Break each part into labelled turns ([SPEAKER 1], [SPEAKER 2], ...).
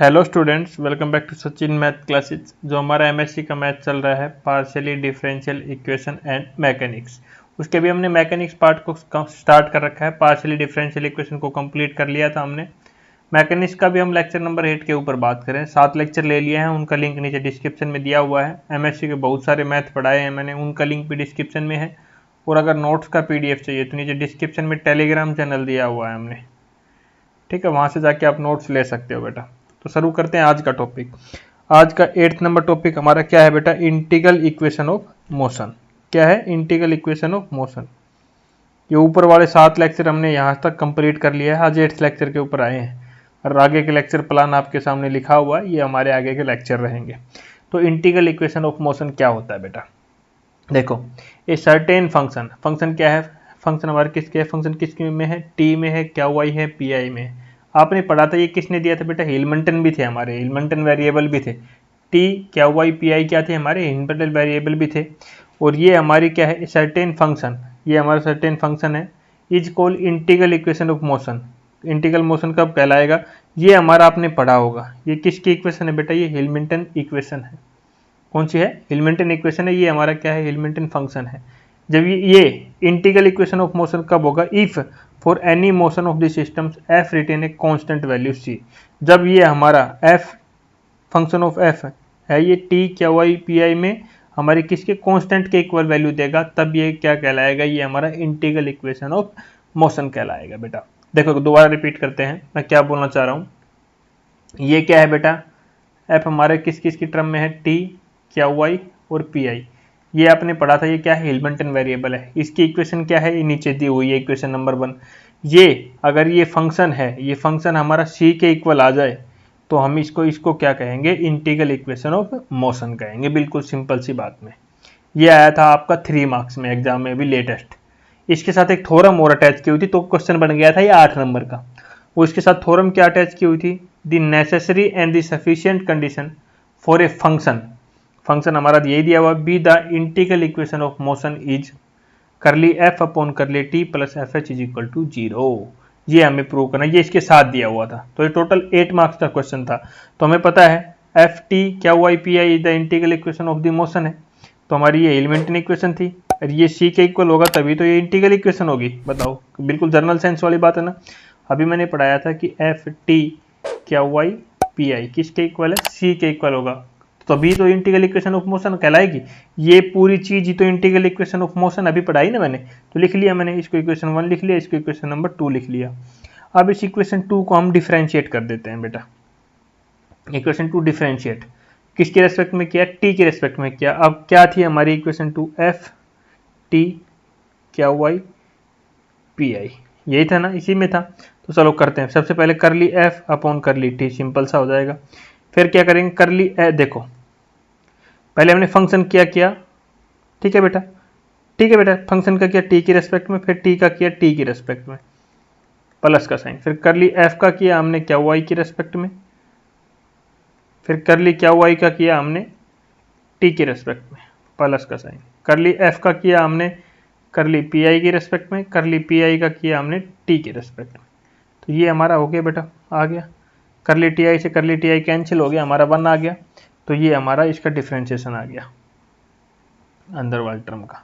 [SPEAKER 1] Hello students, welcome back to Sachin math classes. जो हमारा MSc का मैथ चल रहा है partially differential equation and mechanics, उसके भी हमने मैकेनिक्स पार्ट को स्टार्ट कर रखा है। पार्शियली डिफरेंशियल इक्वेशन को कंप्लीट कर लिया था हमने। मैकेनिक्स का भी हम लेक्चर नंबर 8 के ऊपर बात करें। 7 लेक्चर ले लिए हैं, उनका लिंक नीचे डिस्क्रिप्शन में दिया हुआ है। एमएससी के बहुत सारे मैथ पढ़ाए हैं मैंने, उनका लिंक भी डिस्क्रिप्शन में है। और अगर नोट्स का पीडीएफ चाहिए तो नीचे डिस्क्रिप्शन में टेलीग्राम चैनल दिया हुआ है हमने, ठीक है, वहाँ से जाके आप नोट्स ले सकते हो बेटा। तो शुरू करते हैं आज का टॉपिक। आज का 8th नंबर टॉपिक हमारा क्या है बेटा? Integral equation of motion. क्या है? Integral equation of motion. ये ऊपर वाले 7 लेक्चर हमने यहाँ तक कंप्लीट कर लिया है, आज 8th लेक्चर के ऊपर आए हैं और आगे के लेक्चर प्लान आपके सामने लिखा हुआ है, ये हमारे आगे के लेक्चर रहेंगे। तो इंटीग्रल इक्वेशन ऑफ मोशन क्या होता है बेटा? देखो, ए सर्टेन फंक्शन क्या है? फंक्शन हमारे किसके है? फंक्शन किसके में है? टी में है, क्या वाई है, पी आई में है। आपने पढ़ा था, ये किसने दिया था बेटा? हिलमंटन भी थे हमारे, हिलमंटन वेरिएबल भी थे। टी, क्या वाई, पी आई क्या थे? हमारे हिलमंटन वेरिएबल भी थे। और ये हमारी क्या है? सर्टेन फंक्शन, ये हमारा सर्टेन फंक्शन है, is called integral equation of motion. Integral motion कब कहलाएगा? ये हमारा आपने पढ़ा होगा। ये किसकी इक्वेशन है बेटा? ये हिलमंटन इक्वेशन है। कौन सी है? हिलमंटन इक्वेशन है। ये हमारा क्या है? हिलमंटन फंक्शन है। जब ये इंटीग्रल इक्वेशन ऑफ मोशन कब होगा? If for any motion of the systems F retain a constant value C. जब ये हमारा एफ, फंक्शन ऑफ एफ है, ये टी, क्या वाई, पी आई में हमारे किसके कांस्टेंट के इक्वल वैल्यू देगा, तब ये क्या कहलाएगा? ये हमारा इंटीग्रल इक्वेशन ऑफ मोशन कहलाएगा बेटा। देखो दोबारा रिपीट करते हैं, मैं क्या बोलना चाह रहा हूँ। ये क्या है बेटा? एफ हमारे किस किस की टर्म में है? टी, क्या वाई और पी आई। ये आपने पढ़ा था, ये क्या है? हिलमंटन वेरिएबल है। इसकी इक्वेशन क्या है? ये नीचे दी हुई है, इक्वेशन नंबर 1। ये अगर ये फंक्शन है, ये फंक्शन हमारा सी के इक्वल आ जाए तो हम इसको क्या कहेंगे? इंटीग्रल इक्वेशन ऑफ मोशन कहेंगे। बिल्कुल सिंपल सी बात में। ये आया था आपका 3 मार्क्स में एग्जाम में, अभी लेटेस्ट। इसके साथ एक थ्योरम और अटैच की हुई थी, तो क्वेश्चन बन गया था ये 8 नंबर का। वो इसके साथ थ्योरम क्या अटैच की हुई थी? The necessary and the sufficient condition for a function हमारा यही दिया हुआ, be the integral equation of motion is curly f upon curly t plus f h is equal to 0। ये हमें प्रूव करना, ये इसके साथ दिया हुआ था। तो ये टोटल 8 मार्क्स का क्वेश्चन था। तो हमें पता है एफ टी, क्या y, p i the integral equation of the motion है। तो हमारी ये एलिमेंटन इक्वेशन थी, और ये सी के इक्वल होगा तभी तो ये इंटीग्रल इक्वेशन होगी। बताओ, बिल्कुल जर्नल सेंस वाली बात है ना। अभी मैंने पढ़ाया था कि एफ टी, क्या वाई, पी आई किसके इक्वल है? सी के इक्वल होगा, तभी तो इंटीग्रल इक्वेशन ऑफ मोशन कहलाएगी। ये पूरी चीज ही तो इंटीग्रल इक्वेशन ऑफ मोशन अभी पढ़ाई ना मैंने, तो लिख लिया मैंने। इसको इक्वेशन 1 लिख लिया, इसको इक्वेशन नंबर 2 लिख लिया। अब इस इक्वेशन 2 को हम डिफरेंशिएट कर देते हैं बेटा। इक्वेशन 2 डिफरेंशिएट किसके रेस्पेक्ट में किया? टी के रेस्पेक्ट में किया। अब क्या थी हमारी इक्वेशन 2? एफ टी, क्या वाई, पी आई, यही था ना, इसी में था। तो चलो करते हैं। सबसे पहले करली f upon curly T, simple सा हो जाएगा। फिर क्या करेंगे? करली देखो, पहले हमने फंक्शन किया, ठीक है बेटा, ठीक है बेटा, फंक्शन का किया टी की रेस्पेक्ट में, फिर टी का किया टी की रेस्पेक्ट में, प्लस का साइन। फिर करली एफ का किया हमने क्या वाई की रेस्पेक्ट में, फिर करली क्या वाई का किया हमने टी की रेस्पेक्ट में, प्लस का साइन। करली एफ का किया हमने करली पी आई की रेस्पेक्ट में, करली पी आई का किया हमने टी की रेस्पेक्ट में। तो ये हमारा हो गया बेटा, आ गया। करली टी आई से करली टी आई कैंसिल हो गया, हमारा 1 आ गया। तो ये हमारा इसका डिफ्रेंशिएशन आ गया अंदर वाले टर्म का,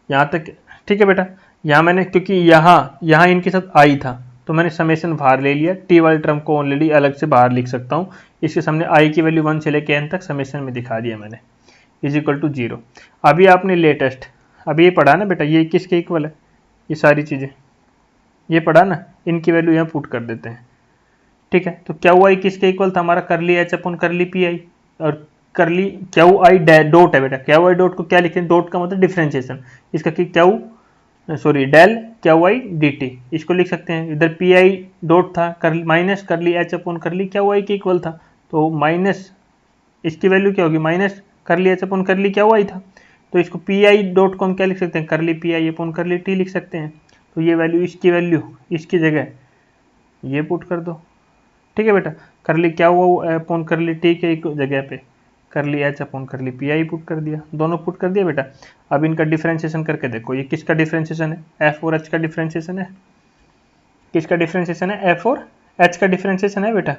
[SPEAKER 1] यहाँ तक ठीक है बेटा। यहाँ मैंने, क्योंकि यहाँ इनके साथ आई था तो मैंने समेशन बाहर ले लिया। टी वाले टर्म को ऑलरेडी अलग से बाहर लिख सकता हूँ। इसके सामने आई की वैल्यू 1 से लेकर एन तक समेशन में दिखा दिया मैंने, इज इक्वल टू 0। अभी आपने लेटेस्ट अभी ये पढ़ा ना बेटा, ये किसके इक्वल है? ये सारी चीज़ें ये पढ़ा ना, इनकी वैल्यू यहाँ पुट कर देते हैं, ठीक है। तो क्या हुआ? किसके इक्वल था हमारा? करली एच अपॉन करली पी आई, और करली क्यू आई डॉट है बेटा। क्यू आई डॉट को क्या लिखें? डॉट का मतलब डिफरेंशिएशन, इसका कि del q i d t, इसको लिख सकते हैं। इधर पी आई डॉट था, करली माइनस करली एच अपॉन करली क्यू आई के इक्वल था, तो माइनस इसकी वैल्यू क्या होगी? माइनस करली एच अपॉन करली क्यू आई था, तो इसको पी आई डॉट को हम क्या लिख सकते हैं? करली P I upon curly T लिख सकते हैं। तो ये वैल्यू, इसकी वैल्यू इसकी जगह ये पुट कर दो, ठीक है बेटा। करली क्या हुआ अपॉन करली टी के जगह पे करली एच अपॉन करली पी आई पुट कर दिया, दोनों पुट कर दिया बेटा। अब इनका डिफरेंशिएशन करके देखो, ये किसका डिफरेंशिएशन है? एफ और एच का डिफरेंशिएशन है। किसका डिफरेंशिएशन है? एफ और एच का डिफरेंशिएशन है बेटा।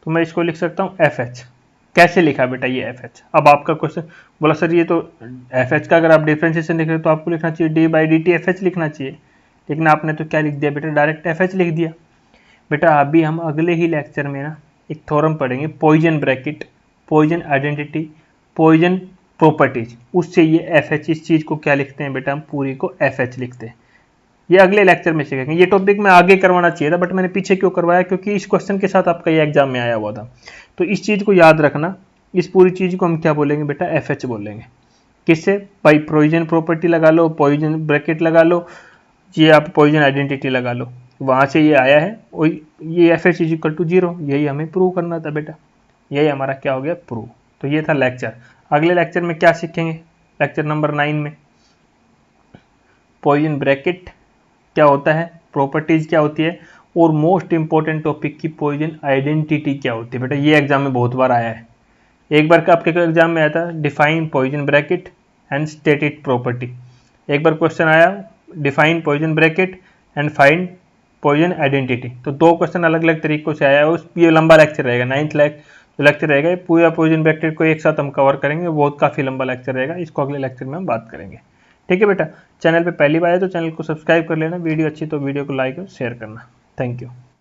[SPEAKER 1] तो मैं इसको लिख सकता हूँ एफ एच। कैसे लिखा बेटा ये एफ एच? अब आपका क्वेश्चन बोला सर ये तो एफ एच का अगर आप डिफ्रेंशिएशन लिख रहे हो तो आपको लिखना चाहिए D by D T F H लिखना चाहिए, लेकिन आपने तो क्या लिख दिया बेटा, डायरेक्ट एफ एच लिख दिया। बेटा अभी हम अगले ही लेक्चर में ना एक थ्योरम पढ़ेंगे, Poisson bracket, Poisson identity, Poisson properties, उससे ये एफ एच, इस चीज़ को क्या लिखते हैं बेटा, हम पूरी को एफ एच लिखते हैं। ये अगले लेक्चर में सीखेंगे। ये टॉपिक मैं आगे करवाना चाहिए था बट मैंने पीछे क्यों करवाया, क्योंकि इस क्वेश्चन के साथ आपका ये एग्जाम में आया हुआ था। तो इस चीज़ को याद रखना, इस पूरी चीज़ को हम क्या बोलेंगे बेटा, एफ एच बोलेंगे। किससे? बाई पॉइजन प्रॉपर्टी लगा लो, पॉइजन ब्रैकेट लगा लो, ये आप पॉइजन आइडेंटिटी लगा लो, वहाँ से ये आया है, और ये f h is equal to 0, यही हमें प्रूव करना था बेटा। यही हमारा क्या हो गया, प्रूव। तो ये था लेक्चर। अगले लेक्चर में क्या सीखेंगे, लेक्चर नंबर 9 में पॉइजन ब्रैकेट क्या होता है, प्रॉपर्टीज क्या होती है, और मोस्ट इंपॉर्टेंट टॉपिक की पॉइजन आइडेंटिटी क्या होती है बेटा। ये एग्जाम में बहुत बार आया है। एक बार का आपके एग्जाम में आया था define Poisson bracket and state it property. एक बार क्वेश्चन आया define Poisson bracket and find Poisson identity. तो 2 क्वेश्चन अलग अलग तरीकों से आया है। उस ये लंबा लेक्चर रहेगा, 9th जो लेक्चर रहेगा, पूरा पॉइजन ब्रैकेट को एक साथ हम कवर करेंगे, बहुत काफ़ी लंबा लेक्चर रहेगा। इसको अगले लेक्चर में हम बात करेंगे। ठीक है बेटा, चैनल पे पहली बार है तो चैनल को सब्सक्राइब कर लेना, वीडियो अच्छी तो वीडियो को लाइक और शेयर करना। Thank you.